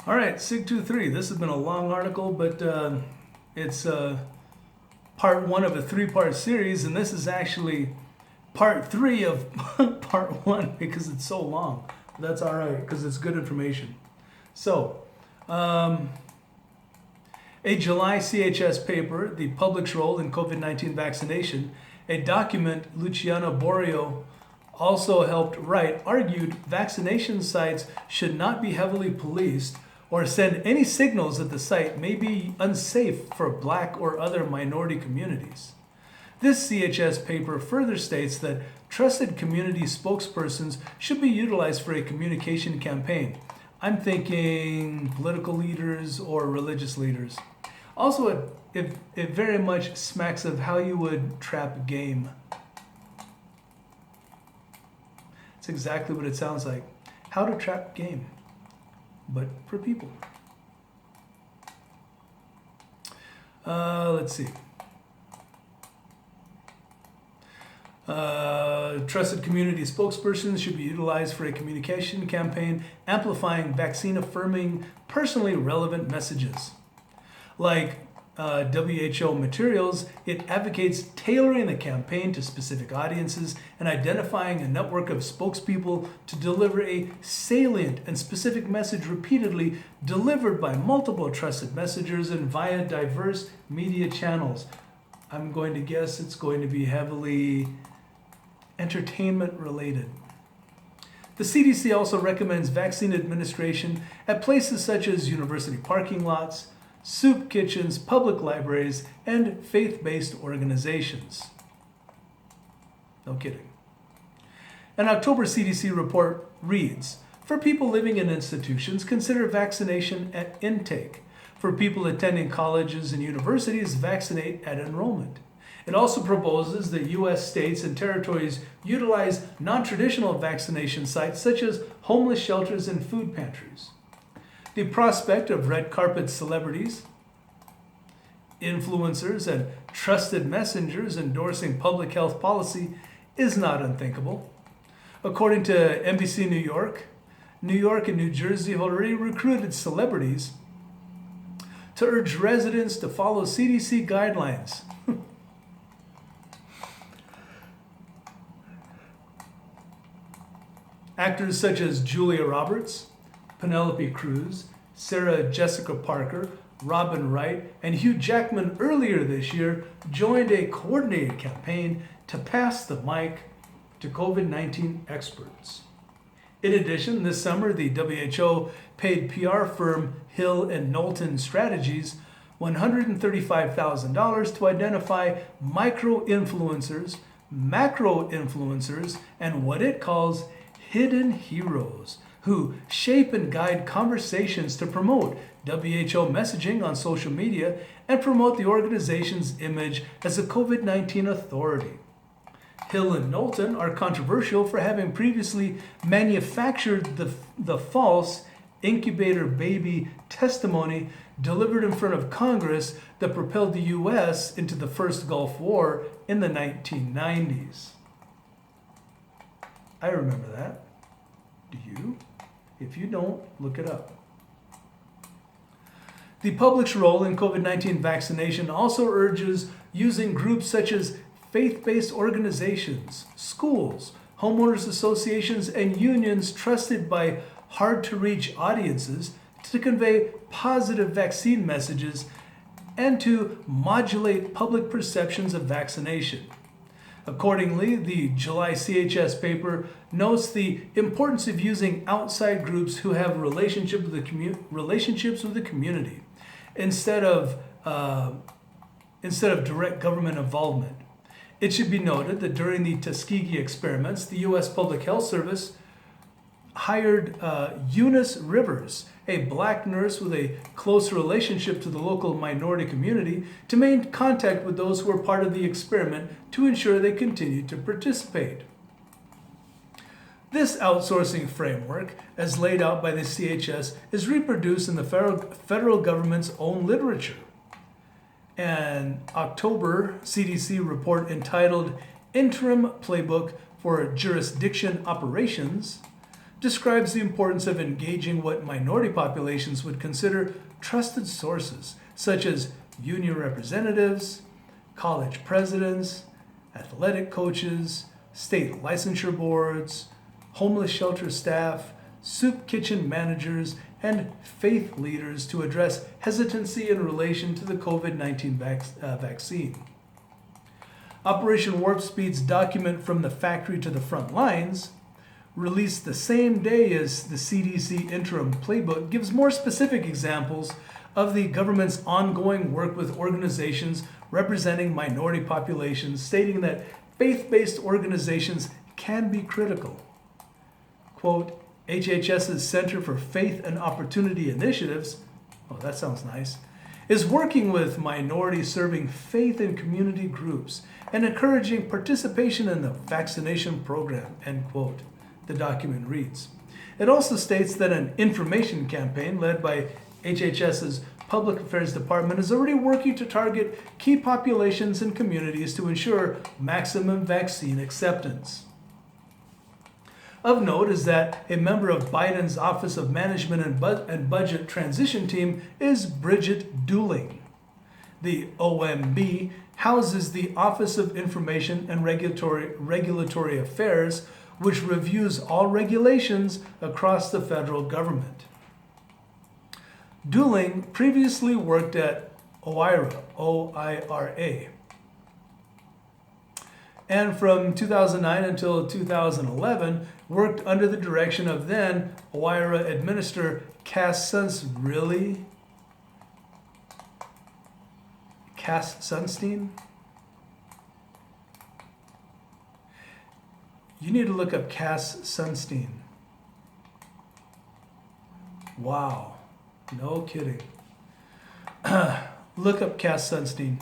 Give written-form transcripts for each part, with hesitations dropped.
All right, SIG-2-3. This has been a long article, but it's part one of a three-part series, and this is actually part three of part one because it's so long. But that's all right because it's good information. So, a July CHS paper, The Public's Role in COVID-19 Vaccination, a document Luciano Borio also helped write, argued vaccination sites should not be heavily policed or send any signals that the site may be unsafe for Black or other minority communities. This CHS paper further states that trusted community spokespersons should be utilized for a communication campaign. I'm thinking political leaders or religious leaders. Also, it very much smacks of how you would trap game. It's exactly what it sounds like. How to trap game, but for people. Let's see. Trusted community spokespersons should be utilized for a communication campaign amplifying vaccine-affirming, personally relevant messages. Like WHO materials, it advocates tailoring the campaign to specific audiences and identifying a network of spokespeople to deliver a salient and specific message repeatedly delivered by multiple trusted messengers and via diverse media channels. I'm going to guess it's going to be heavily entertainment related. The CDC also recommends vaccine administration at places such as university parking lots, soup kitchens, public libraries, and faith-based organizations. No kidding. An October CDC report reads, for people living in institutions, consider vaccination at intake. For people attending colleges and universities, vaccinate at enrollment. It also proposes that U.S. states and territories utilize non-traditional vaccination sites such as homeless shelters and food pantries. The prospect of red carpet celebrities, influencers, and trusted messengers endorsing public health policy is not unthinkable. According to NBC New York and New Jersey have already recruited celebrities to urge residents to follow CDC guidelines. Actors such as Julia Roberts, Penelope Cruz, Sarah Jessica Parker, Robin Wright, and Hugh Jackman earlier this year joined a coordinated campaign to pass the mic to COVID-19 experts. In addition, this summer, the WHO paid PR firm Hill and Knowlton Strategies $135,000 to identify micro-influencers, macro-influencers, and what it calls hidden heroes who shape and guide conversations to promote WHO messaging on social media and promote the organization's image as a COVID-19 authority. Hill and Knowlton are controversial for having previously manufactured the false incubator baby testimony delivered in front of Congress that propelled the U.S. into the first Gulf War in the 1990s. I remember that. Do you? If you don't, look it up. The public's role in COVID-19 vaccination also urges using groups such as faith-based organizations, schools, homeowners associations, and unions trusted by hard-to-reach audiences to convey positive vaccine messages and to modulate public perceptions of vaccination. Accordingly, the July CHS paper notes the importance of using outside groups who have relationships with the community instead of direct government involvement. It should be noted that during the Tuskegee experiments, the U.S. Public Health Service hired Eunice Rivers, a Black nurse with a close relationship to the local minority community, to maintain contact with those who were part of the experiment to ensure they continued to participate. This outsourcing framework, as laid out by the CHS, is reproduced in the federal government's own literature. An October CDC report entitled Interim Playbook for Jurisdiction Operations describes the importance of engaging what minority populations would consider trusted sources, such as union representatives, college presidents, athletic coaches, state licensure boards, homeless shelter staff, soup kitchen managers, and faith leaders to address hesitancy in relation to the COVID-19 vaccine. Operation Warp Speed's document From the Factory to the Front Lines, released the same day as the CDC interim playbook, gives more specific examples of the government's ongoing work with organizations representing minority populations, stating that faith-based organizations can be critical. Quote, HHS's Center for Faith and Opportunity Initiatives, oh, that sounds nice, is working with minority-serving faith and community groups and encouraging participation in the vaccination program, end quote, the document reads. It also states that an information campaign led by HHS's Public Affairs Department is already working to target key populations and communities to ensure maximum vaccine acceptance. Of note is that a member of Biden's Office of Management and Budget Transition Team is Bridget Dooling. The OMB houses the Office of Information and Regulatory Affairs, which reviews all regulations across the federal government. Dooling previously worked at OIRA, O-I-R-A, and from 2009 until 2011 worked under the direction of then OIRA Administrator Cass Sunstein? You need to look up Cass Sunstein. Wow, no kidding. Look up Cass Sunstein.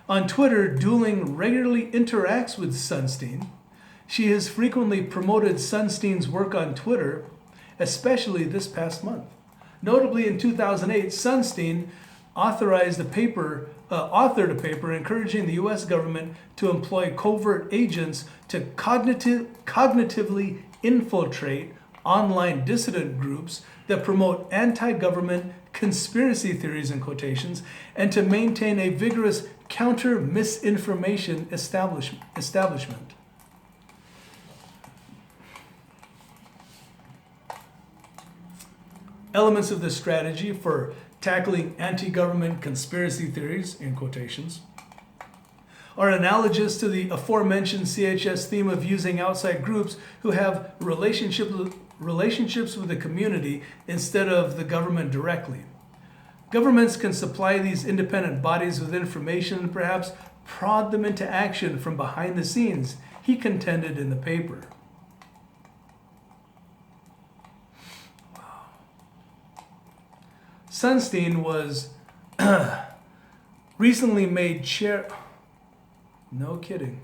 On Twitter, Dooling regularly interacts with Sunstein. She has frequently promoted Sunstein's work on Twitter, especially this past month. Notably, in 2008, Sunstein authored a paper encouraging the U.S. government to employ covert agents to cognitively infiltrate online dissident groups that promote anti-government conspiracy theories in quotations, and to maintain a vigorous counter-misinformation establishment. Elements of this strategy for tackling anti-government conspiracy theories, in quotations, are analogous to the aforementioned CHS theme of using outside groups who have relationships with the community instead of the government directly. Governments can supply these independent bodies with information and perhaps prod them into action from behind the scenes, he contended in the paper. Wow. Sunstein was recently made chair. No kidding.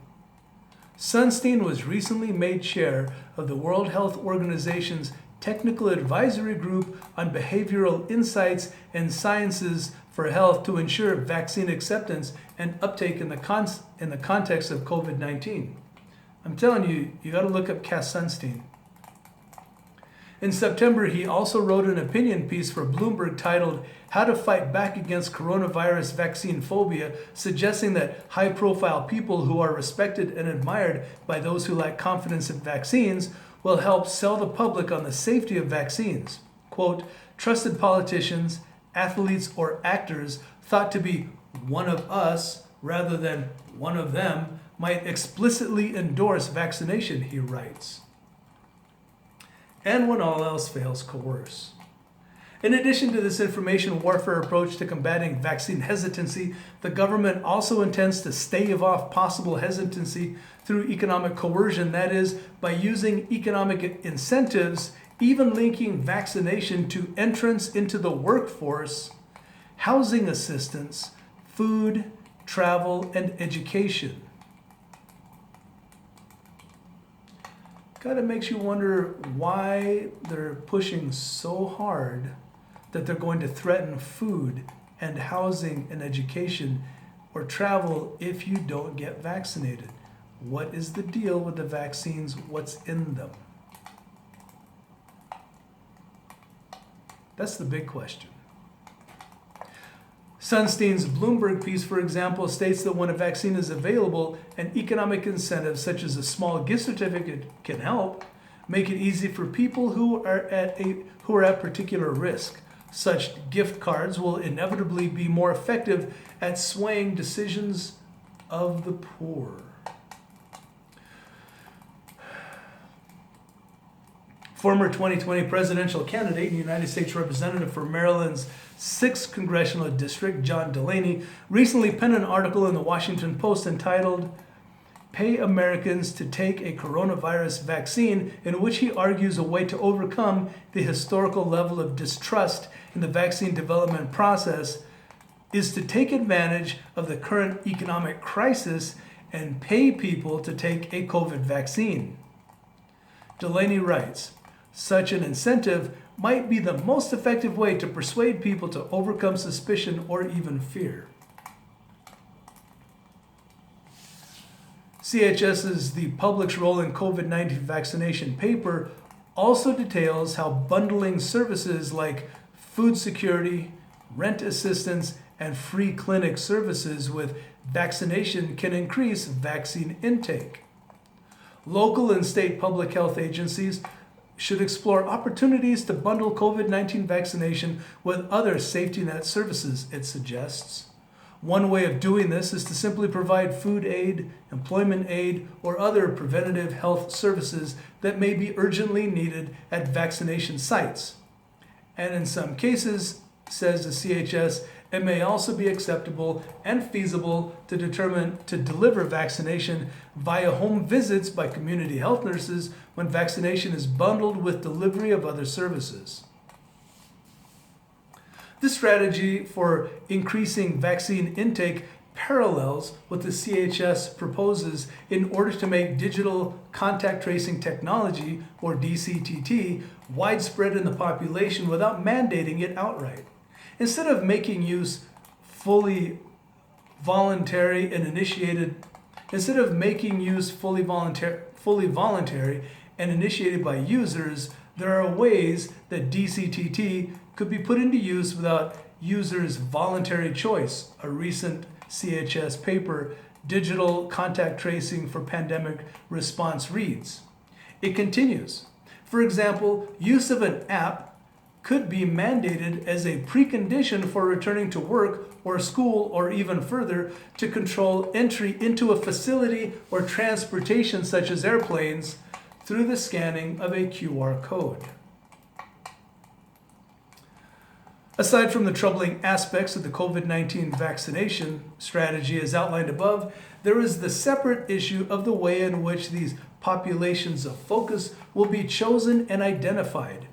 Sunstein was recently made chair of the World Health Organization's Technical Advisory Group on Behavioral Insights and Sciences for Health to ensure vaccine acceptance and uptake in the context of COVID-19. I'm telling you, you got to look up Cass Sunstein. In September, he also wrote an opinion piece for Bloomberg titled How to Fight Back Against Coronavirus Vaccine Phobia, suggesting that high-profile people who are respected and admired by those who lack confidence in vaccines will help sell the public on the safety of vaccines. Quote, trusted politicians, athletes, or actors thought to be one of us rather than one of them might explicitly endorse vaccination, he writes. And when all else fails, coerce. In addition to this information warfare approach to combating vaccine hesitancy, the government also intends to stave off possible hesitancy through economic coercion, that is, by using economic incentives, even linking vaccination to entrance into the workforce, housing assistance, food, travel, and education. Kind of makes you wonder why they're pushing so hard that they're going to threaten food and housing and education or travel if you don't get vaccinated. What is the deal with the vaccines? What's in them? That's the big question. Sunstein's Bloomberg piece, for example, states that when a vaccine is available, an economic incentive such as a small gift certificate can help make it easy for people who are at particular risk. Such gift cards will inevitably be more effective at swaying decisions of the poor. Former 2020 presidential candidate and United States Representative for Maryland's 6th Congressional District, John Delaney, recently penned an article in the Washington Post entitled, "Pay Americans to Take a Coronavirus Vaccine," in which he argues a way to overcome the historical level of distrust in the vaccine development process is to take advantage of the current economic crisis and pay people to take a COVID vaccine. Delaney writes, "Such an incentive might be the most effective way to persuade people to overcome suspicion or even fear." CHS's The Public's Role in COVID-19 Vaccination paper also details how bundling services like food security, rent assistance, and free clinic services with vaccination can increase vaccine intake. Local and state public health agencies should explore opportunities to bundle COVID-19 vaccination with other safety net services, it suggests. One way of doing this is to simply provide food aid, employment aid, or other preventative health services that may be urgently needed at vaccination sites. And in some cases, says the CHS, it may also be acceptable and feasible to deliver vaccination via home visits by community health nurses when vaccination is bundled with delivery of other services. This strategy for increasing vaccine intake parallels what the CHS proposes in order to make digital contact tracing technology, or DCTT, widespread in the population without mandating it outright. Instead of making use fully voluntary and initiated by users, there are ways that DCTT could be put into use without users' voluntary choice. A recent CHS paper, Digital Contact Tracing for Pandemic Response, reads. It continues. For example, use of an app could be mandated as a precondition for returning to work or school, or even further, to control entry into a facility or transportation such as airplanes through the scanning of a QR code. Aside from the troubling aspects of the COVID-19 vaccination strategy as outlined above, there is the separate issue of the way in which these populations of focus will be chosen and identified.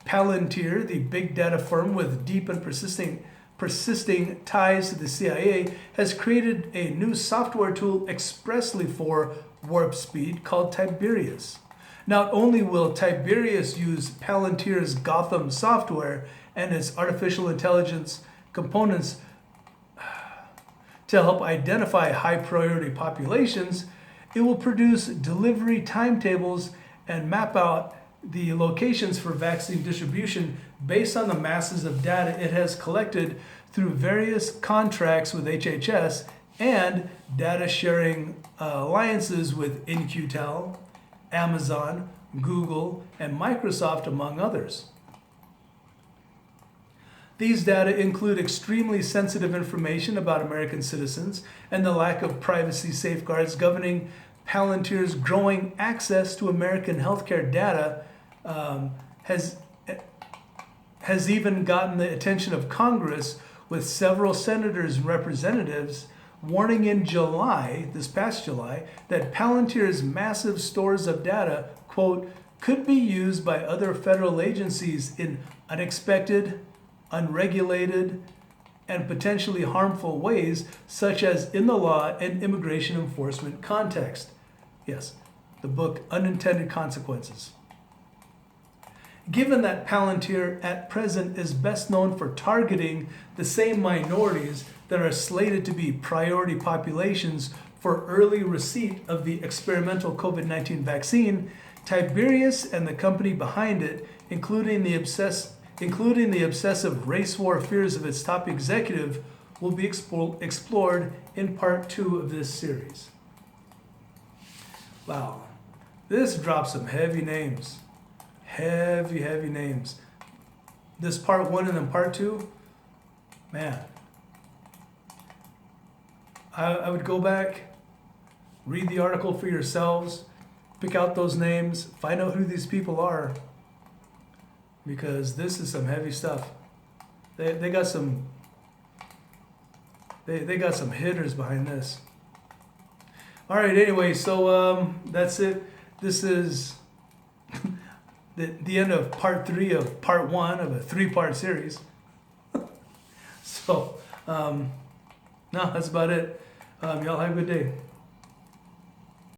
Palantir, the big data firm with deep and persisting ties to the CIA, has created a new software tool expressly for warp speed called Tiberius. Not only will Tiberius use Palantir's Gotham software and its artificial intelligence components to help identify high priority populations, it will produce delivery timetables and map out the locations for vaccine distribution based on the masses of data it has collected through various contracts with HHS and data sharing alliances with In-Q-Tel, Amazon, Google, and Microsoft, among others. These data include extremely sensitive information about American citizens and the lack of privacy safeguards governing Palantir's growing access to American healthcare data has even gotten the attention of Congress, with several senators and representatives warning in this past July, that Palantir's massive stores of data, quote, could be used by other federal agencies in unexpected, unregulated, and potentially harmful ways, such as in the law and immigration enforcement context. Yes, the book Unintended Consequences. Given that Palantir at present is best known for targeting the same minorities that are slated to be priority populations for early receipt of the experimental COVID-19 vaccine, Tiberius and the company behind it, including the including the obsessive race war fears of its top executive, will be explored in part 2 of this series. Wow, this drops some heavy names. Heavy names. This part 1 and then part 2, man. I would go back, read the article for yourselves, pick out those names, find out who these people are, because this is some heavy stuff. They got some hitters behind this. All right, anyway, so that's it. This is the end of part 3 of part 1 of a 3-part series. So, no, that's about it. Y'all have a good day.